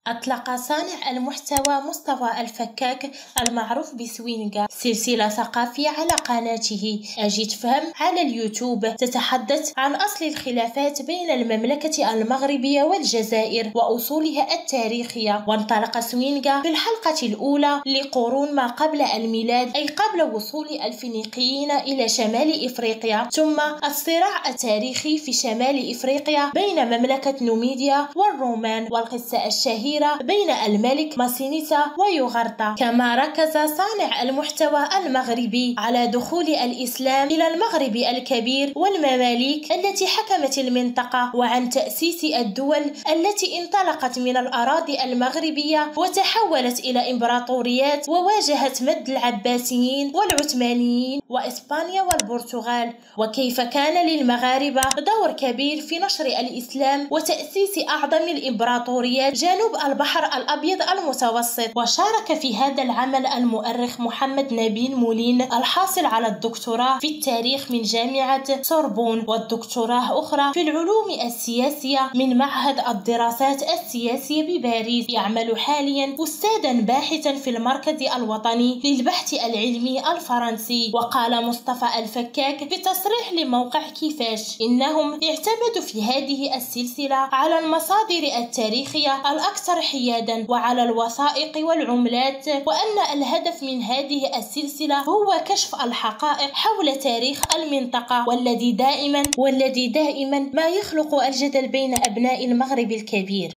أطلق صانع المحتوى مصطفى الفكاك المعروف بسوينغا سلسلة ثقافية على قناته أجد فهم على اليوتيوب تتحدث عن أصل الخلافات بين المملكة المغربية والجزائر وأصولها التاريخية. وانطلق سوينغا في الحلقة الأولى لقرون ما قبل الميلاد، أي قبل وصول الفينيقيين إلى شمال إفريقيا، ثم الصراع التاريخي في شمال إفريقيا بين مملكة نوميديا والرومان، والقصة الشهيرة بين الملك ماسينيسا ويوغرتا. كما ركز صانع المحتوى المغربي على دخول الإسلام إلى المغرب الكبير والمماليك التي حكمت المنطقة، وعن تأسيس الدول التي انطلقت من الأراضي المغربية وتحولت إلى إمبراطوريات وواجهت مد العباسيين والعثمانيين وإسبانيا والبرتغال، وكيف كان للمغاربة دور كبير في نشر الإسلام وتأسيس أعظم الإمبراطوريات جنوب البحر الأبيض المتوسط. وشارك في هذا العمل المؤرخ محمد نبيل مولين الحاصل على الدكتوراه في التاريخ من جامعة سوربون، والدكتوراه أخرى في العلوم السياسية من معهد الدراسات السياسية بباريس. يعمل حاليا أستاذا باحثا في المركز الوطني للبحث العلمي الفرنسي. وقال مصطفى الفكاك في تصريح لموقع كيفاش إنهم اعتمدوا في هذه السلسلة على المصادر التاريخية الأكثر حيادا وعلى الوثائق والعملات، وأن الهدف من هذه السلسلة هو كشف الحقائق حول تاريخ المنطقة، والذي دائما ما يخلق الجدل بين أبناء المغرب الكبير.